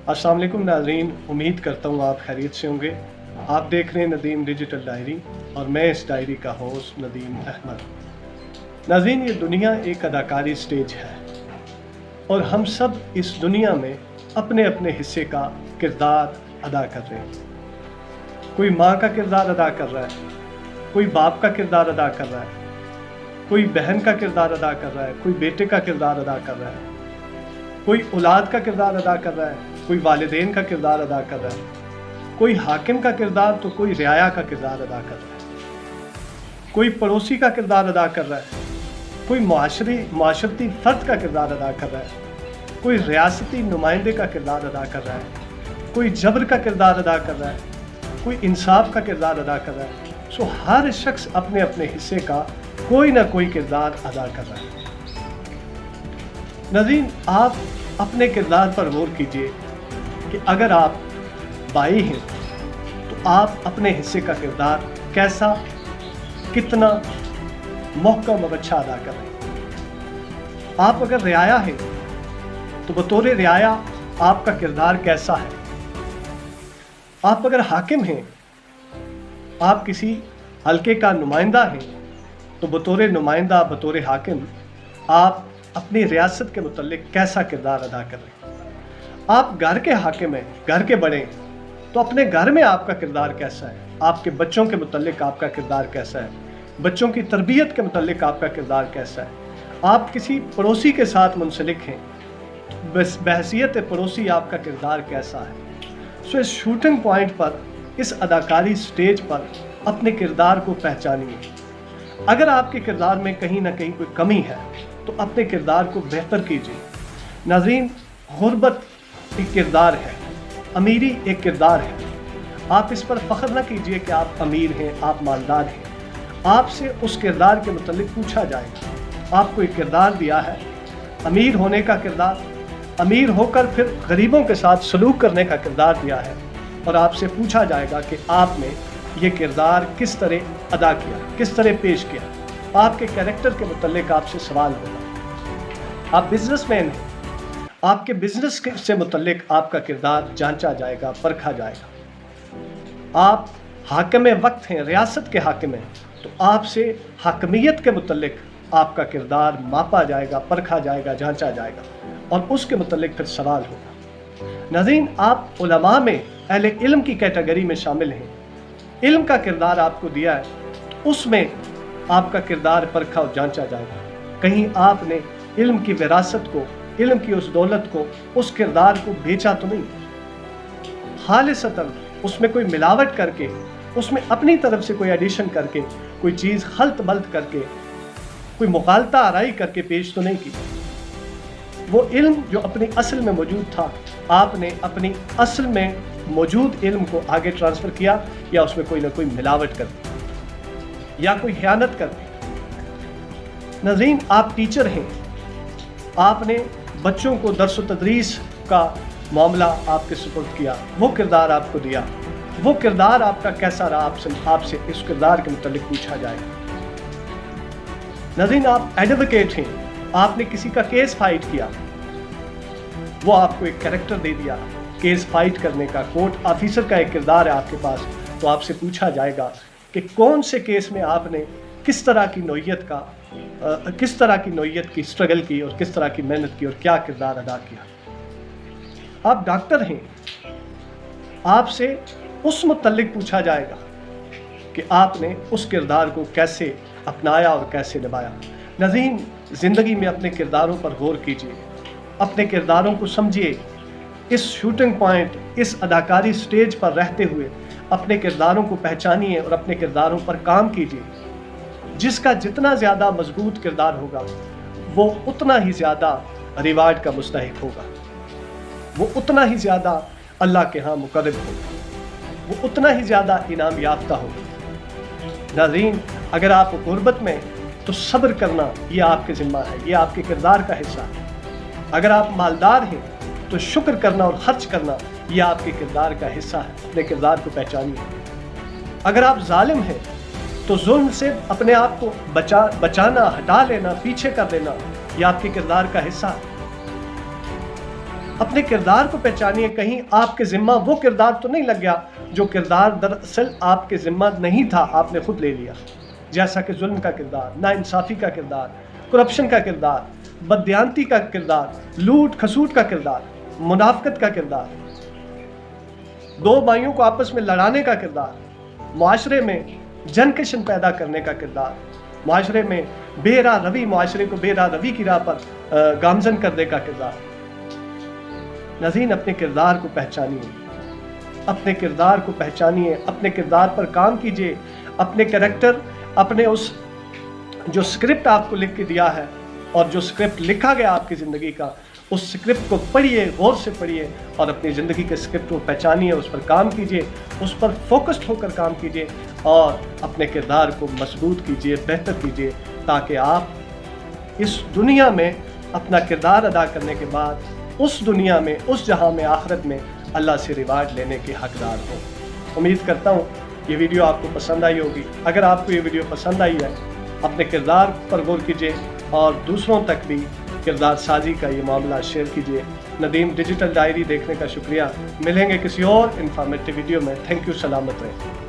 अस्सलाम वालेकुम नाज़रीन, उम्मीद करता हूँ आप खैरियत से होंगे। आप देख रहे हैं नदीम डिजिटल डायरी और मैं इस डायरी का होस्ट नदीम अहमद। नाज़रीन, ये दुनिया एक अदाकारी स्टेज है और हम सब इस दुनिया में अपने अपने हिस्से का किरदार अदा कर रहे हैं। कोई माँ का किरदार अदा कर रहा है, कोई बाप का किरदार अदा कर रहा है, कोई बहन का किरदार अदा कर रहा है, कोई बेटे का किरदार अदा कर रहा है, कोई औलाद का किरदार अदा कर रहा है, कोई वालिदैन का किरदार अदा कर रहा है, कोई हाकिम का किरदार तो कोई रियाया का किरदार अदा कर रहा है, कोई पड़ोसी का किरदार अदा कर रहा है, कोई माशरती फ़र्द का किरदार अदा कर रहा है, कोई रियासती नुमाइंदे का किरदार अदा कर रहा है, कोई जबर का किरदार अदा कर रहा है, कोई इंसाफ का किरदार अदा कर रहा है। सो हर शख्स अपने अपने हिस्से का कोई ना कोई किरदार अदा कर रहा है। नाज़रीन, आप अपने किरदार पर गौर कीजिए कि अगर आप भाई हैं तो आप अपने हिस्से का किरदार कैसा, कितना महकम और अच्छा अदा कर रहे हैं। आप अगर रियाया हैं तो बतौर रियाया आपका किरदार कैसा है। आप अगर हाकिम हैं, आप किसी हल्के का नुमाइंदा हैं तो बतौर नुमाइंदा, बतौर हाकिम आप अपनी रियासत के मुतल्लिक कैसा किरदार अदा कर रहे हैं। आप घर के हाकिम हैं, घर के बड़े हैं, तो अपने घर में आपका किरदार कैसा है, आपके बच्चों के मुतल्लिक आपका किरदार कैसा है, बच्चों की तरबियत के मुतल्लिक आपका किरदार कैसा है। आप किसी पड़ोसी के साथ मुंसलिक हैं तो बहैसियत पड़ोसी आपका किरदार कैसा है। सो इस शूटिंग पॉइंट पर, इस अदाकारी स्टेज पर अपने किरदार को पहचानिए। अगर आपके किरदार में कहीं ना कहीं कोई कमी है तो अपने किरदार को बेहतर कीजिए। नाज़रीन, गुर्बत एक किरदार है, अमीरी एक किरदार है। आप इस पर फ़ख्र ना कीजिए कि आप अमीर हैं, आप मालदार हैं। आपसे उस किरदार के मुतल्लिक पूछा जाएगा। आपको एक किरदार दिया है, अमीर होने का किरदार, अमीर होकर फिर गरीबों के साथ सलूक करने का किरदार दिया है और आपसे पूछा जाएगा कि आपने ये किरदार किस तरह अदा किया, किस तरह पेश किया। आपके कैरेक्टर के मुतल्लिक आपसे सवाल होगा। आप बिजनेसमैन हैं, आपके बिजनेस से मुतल्लिक आपका किरदार जांचा जाएगा, परखा जाएगा। आप हाकिम वक्त हैं, रियासत के हाकिम हैं, तो आपसे हाकमियत के मुतल्लिक आपका किरदार मापा जाएगा, परखा जाएगा, जांचा जाएगा और उसके मुतल्लिक फिर सवाल होगा। नाज़रीन, आप उलमा में अहले इल्म की कैटेगरी में शामिल हैं। इल्म का किरदार आपको दिया है तो उसमें आपका किरदार परखा और जांचा जाएगा। कहीं आपने इल्म की विरासत को, इल्म की उस दौलत को, उस किरदार को बेचा तो नहीं। खालिसतन उसमें कोई मिलावट करके, उसमें अपनी तरफ से कोई एडिशन करके, कोई चीज़ खल्त बल्त करके, कोई मुखालता आराई करके पेश तो नहीं की। वो इल्म जो अपनी असल में मौजूद था, आपने अपनी असल में मौजूद इल्म को आगे ट्रांसफ़र किया या उसमें कोई ना कोई मिलावट कर दी या कोई ख़यानत कर दी। नाज़रीन, आप टीचर हैं, आपने बच्चों को दर्स व तदरीस का मामला आपके सुपुर्द किया, वो किरदार आपको दिया, वो किरदार आपका कैसा रहा, आपसे इस किरदार के मुतल्लिक पूछा जाएगा। नाज़रीन, आप एडवोकेट हैं, आपने किसी का केस फाइट किया, वो आपको एक कैरेक्टर दे दिया केस फाइट करने का, कोर्ट ऑफिसर का एक किरदार है आपके पास, तो आपसे पूछा जाएगा कि कौन से केस में आपने किस तरह की नौइयत की स्ट्रगल की और किस तरह की मेहनत की और क्या किरदार अदा किया। आप डॉक्टर हैं, आपसे उस मुतल्लिक पूछा जाएगा कि आपने उस किरदार को कैसे अपनाया और कैसे निभाया। नाज़रीन, ज़िंदगी में अपने किरदारों पर गौर कीजिए, अपने किरदारों को समझिए। इस शूटिंग पॉइंट, इस अदाकारी स्टेज पर रहते हुए अपने किरदारों को पहचानिए और अपने किरदारों पर काम कीजिए। जिसका जितना ज़्यादा मजबूत किरदार होगा वो उतना ही ज़्यादा रिवार्ड का मुस्तहिक होगा, वो उतना ही ज़्यादा अल्लाह के यहाँ मुकर्रब होगा, वो उतना ही ज़्यादा इनाम याफ्ता होगा। नाज़रीन, अगर आप गुर्बत में तो सब्र करना ये आपके ज़िम्मा है, ये आपके किरदार का हिस्सा है। अगर आप मालदार हैं तो शुक्र करना और खर्च करना ये आपके किरदार का हिस्सा है। अपने किरदार को पहचानिए। अगर आप जालिम हैं तो जुल्म से अपने आप को बचाना, हटा लेना, पीछे कर देना, ये आपके किरदार का हिस्सा है। اپنے کردار کو پہچانیے، کہیں آپ کے ذمہ وہ کردار تو نہیں لگ گیا جو کردار دراصل آپ کے ذمہ نہیں تھا، آپ نے خود لے لیا، جیسا کہ ظلم کا کردار، ناانصافی کا کردار، کرپشن کا کردار، بددیانتی کا کردار، لوٹ کھسوٹ کا کردار، منافقت کا کردار، دو بھائیوں کو آپس میں لڑانے کا کردار، معاشرے میں جنکشن پیدا کرنے کا کردار، معاشرے میں بے راہ روی، معاشرے کو بے راہ روی کی راہ پر گامزن کرنے کا کردار۔ ناظرین، اپنے کردار کو پہچانیے، اپنے کردار کو پہچانیے، اپنے کردار پر کام کیجئے، اپنے کریکٹر، اپنے اس جو سکرپٹ آپ کو لکھ کے دیا ہے اور جو سکرپٹ لکھا گیا آپ کی زندگی کا، اس سکرپٹ کو پڑھیے، غور سے پڑھیے اور اپنی زندگی کے سکرپٹ کو پہچانیے، اس پر کام کیجئے، اس پر فوکسڈ ہو کر کام کیجئے اور اپنے کردار کو مضبوط کیجئے، بہتر کیجئے، تاکہ آپ اس دنیا میں اپنا کردار ادا کرنے کے بعد اس دنیا میں، اس جہاں میں، آخرت میں اللہ سے ریوارڈ لینے کے حقدار ہوں۔ امید کرتا ہوں یہ ویڈیو آپ کو پسند آئی ہوگی۔ اگر آپ کو یہ ویڈیو پسند آئی ہے، اپنے کردار پر غور کیجئے اور دوسروں تک بھی کردار سازی کا یہ معاملہ شیئر کیجئے۔ ندیم ڈیجیٹل ڈائری دیکھنے کا شکریہ۔ ملیں گے کسی اور انفارمیٹیو ویڈیو میں۔ تھینک یو، سلامت رہیں۔